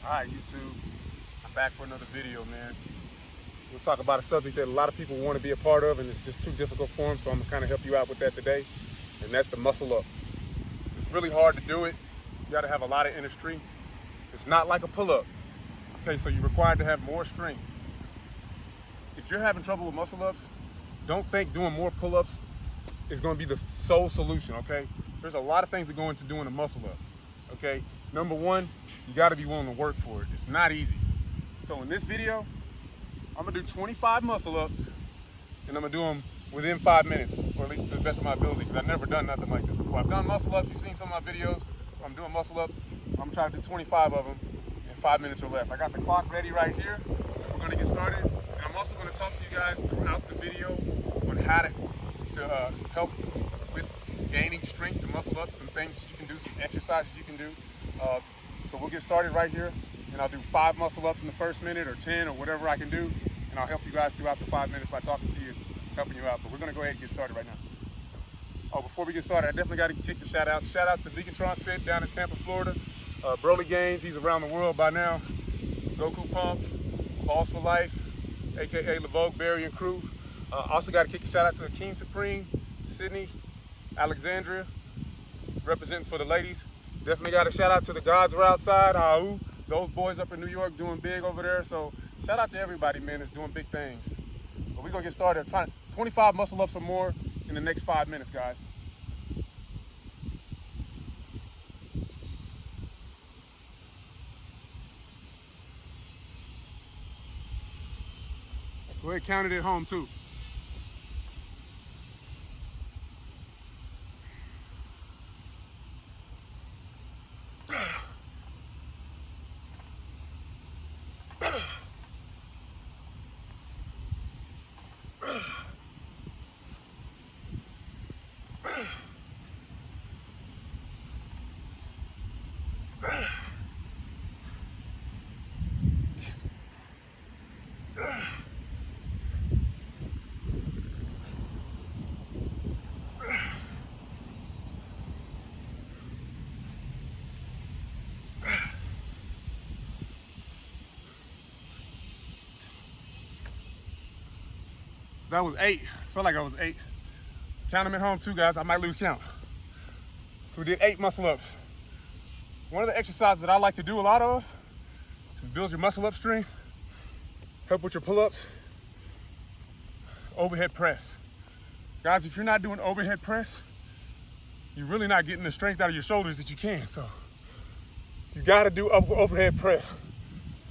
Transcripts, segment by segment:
Alright, YouTube, I'm back for another video, man. We'll talk about a subject that a lot of people want to be a part of, and it's just too difficult for them, so I'm going to kind of help you out with that today, and that's the muscle up. It's really hard to do it. You got to have a lot of inner strength. It's not like a pull-up. Okay, so you're required to have more strength. If you're having trouble with muscle ups, don't think doing more pull-ups is going to be the sole solution, okay? There's a lot of things that go into doing a muscle up, okay? Number one, you got to be willing to work for it. It's not easy. So in this video, I'm going to do 25 muscle ups, and I'm going to do them within 5 minutes, or at least to the best of my ability, because I've never done nothing like this before. I've done muscle ups. You've seen some of my videos where I'm doing muscle ups. I'm trying to do 25 of them in 5 minutes or less. I got the clock ready right here. We're going to get started. And I'm also going to talk to you guys throughout the video on how to help with gaining strength to muscle up, some things that you can do, some exercises you can do. So we'll get started right here, and I'll do 5 muscle ups in the first minute, or 10, or whatever I can do, and I'll help you guys throughout the 5 minutes by talking to you, helping you out. But we're going to go ahead and get started right now. Oh, before we get started, I definitely got to kick the shout out. Shout out to Vegantron Fit down in Tampa, Florida. Broly Gaines, he's around the world by now. Goku Pump, Balls for Life, aka Levogue, Barry and crew. Also got to kick a shout out to Akeem Supreme, Sydney, Alexandria, representing for the ladies. Definitely got a shout out to the gods who are outside, Hau, those boys up in New York doing big over there. So shout out to everybody, man, that's doing big things. But we're gonna get started. Trying 25 muscle ups or more in the next 5 minutes, guys. Go ahead, count it at home too. So that was 8. Felt like I was 8. Count them at home too, guys. I might lose count. So we did 8 muscle ups. One of the exercises that I like to do a lot of to build your muscle up strength, help with your pull-ups, overhead press. Guys, if you're not doing overhead press, you're really not getting the strength out of your shoulders that you can. So you gotta do overhead press.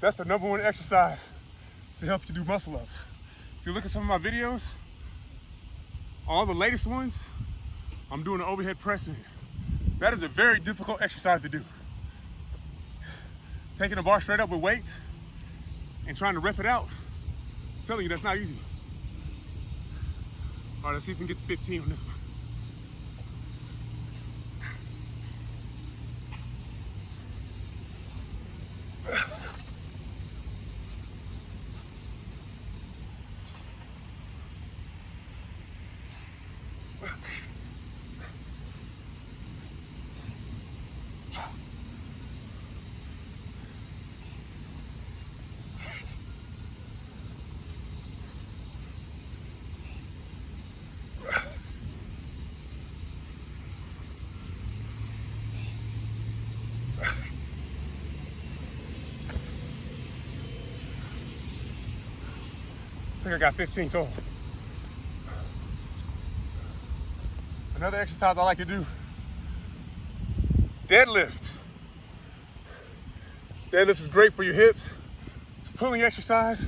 That's the #1 exercise to help you do muscle ups. If you look at some of my videos, all the latest ones, I'm doing an overhead press in it. That is a very difficult exercise to do. Taking a bar straight up with weights and trying to rep it out, I'm telling you, that's not easy. All right, let's see if we can get to 15 on this one. I think I got 15 total. Another exercise I like to do, deadlift. Deadlift is great for your hips. It's a pulling exercise.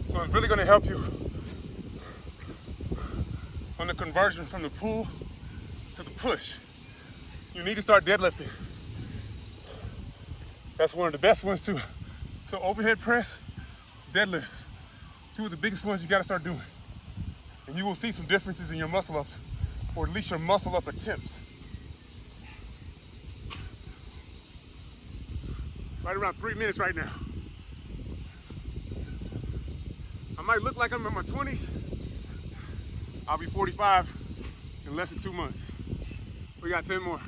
So it's really gonna help you on the conversion from the pull to the push. You need to start deadlifting. That's one of the best ones too. So overhead press, deadlift, 2 of the biggest ones you gotta start doing. And you will see some differences in your muscle ups, or at least your muscle up attempts. Right around 3 minutes right now. I might look like I'm in my 20s. I'll be 45 in less than 2 months. We got 10 more.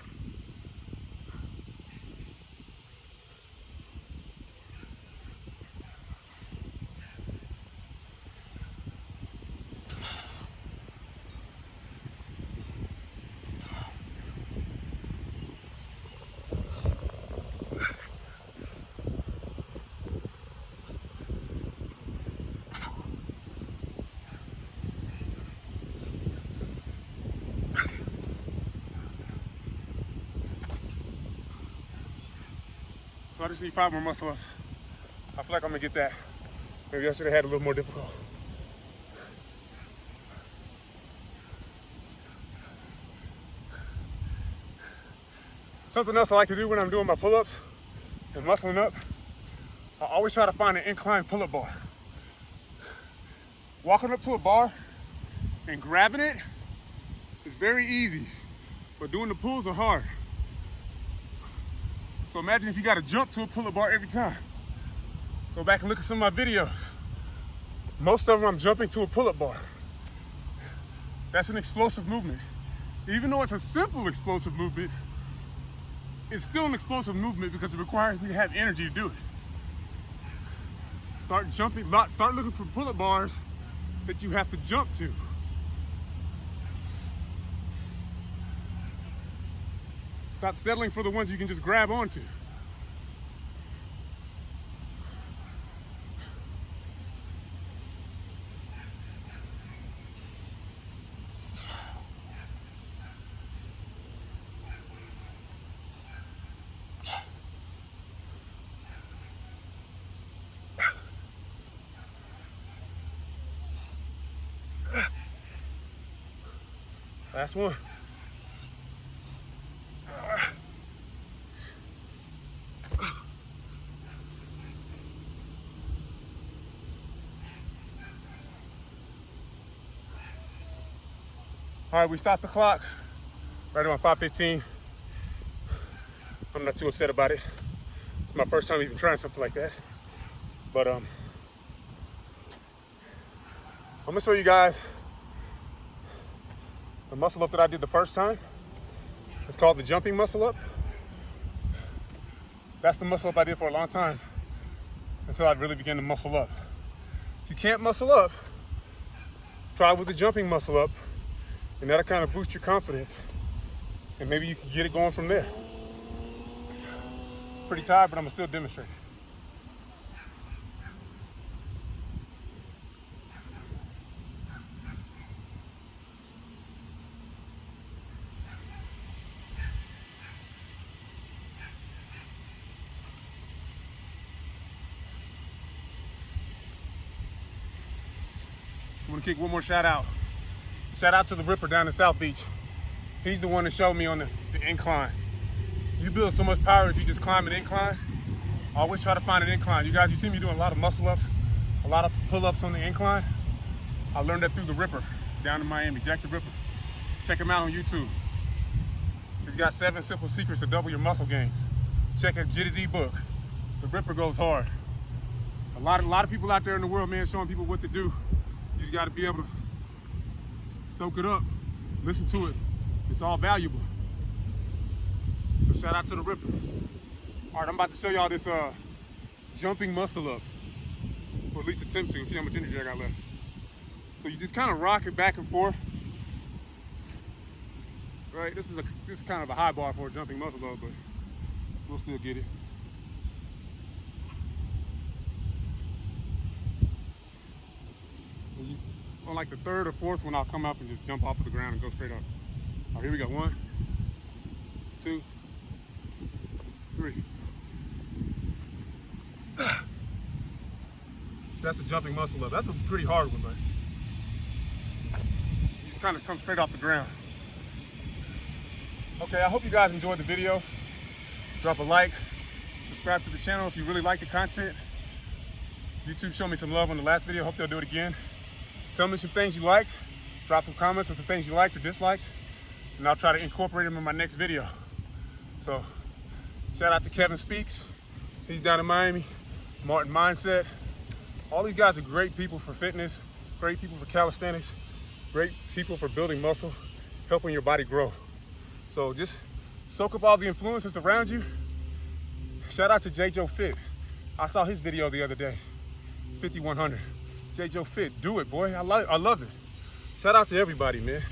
So I just need 5 more muscle ups. I feel like I'm gonna get that. Maybe yesterday had a little more difficult. Something else I like to do when I'm doing my pull-ups and muscling up, I always try to find an incline pull-up bar. Walking up to a bar and grabbing it is very easy, but doing the pulls are hard. So imagine if you gotta jump to a pull-up bar every time. Go back and look at some of my videos. Most of them I'm jumping to a pull-up bar. That's an explosive movement. Even though it's a simple explosive movement, it's still an explosive movement because it requires me to have energy to do it. Start jumping, start looking for pull-up bars that you have to jump to. Stop settling for the ones you can just grab onto. Last one. All right, we stopped the clock right around 5:15. I'm not too upset about it. It's my first time even trying something like that. But I'm gonna show you guys the muscle up that I did the first time. It's called the jumping muscle up. That's the muscle up I did for a long time until I really began to muscle up. If you can't muscle up, try with the jumping muscle up, and that'll kind of boost your confidence, and maybe you can get it going from there. Pretty tired, but I'm gonna still demonstrate it. I'm gonna kick one more shout out. Shout out to the Ripper down in South Beach. He's the one that showed me on the incline. You build so much power if you just climb an incline. I always try to find an incline. You guys, you see me doing a lot of muscle ups, a lot of pull-ups on the incline. I learned that through the Ripper down in Miami, Jack the Ripper. Check him out on YouTube. He's got 7 simple secrets to double your muscle gains. Check out Jitty's ebook. The Ripper goes hard. A lot of people out there in the world, man, showing people what to do. You just gotta be able to soak it up, listen to it. It's all valuable. So shout out to the Ripper. All right, I'm about to show y'all this jumping muscle up, or at least attempt to. See how much energy I got left. So you just kind of rock it back and forth. Right, this is kind of a high bar for a jumping muscle up, but we'll still get it. On like the 3rd or 4th one, I'll come up and just jump off of the ground and go straight up. All right, here we go. 1, 2, 3. That's a jumping muscle up. That's a pretty hard one, but you just kind of come straight off the ground. Okay, I hope you guys enjoyed the video. Drop a like, subscribe to the channel if you really like the content. YouTube showed me some love on the last video. Hope they'll do it again. Tell me some things you liked. Drop some comments on some things you liked or disliked, and I'll try to incorporate them in my next video. So, shout out to Kevin Speaks. He's down in Miami. Martin Mindset. All these guys are great people for fitness, great people for calisthenics, great people for building muscle, helping your body grow. So just soak up all the influences around you. Shout out to J. Joe Fit. I saw his video the other day, 5100. J. Joe Fit, do it, boy. I love it. Shout out to everybody, man.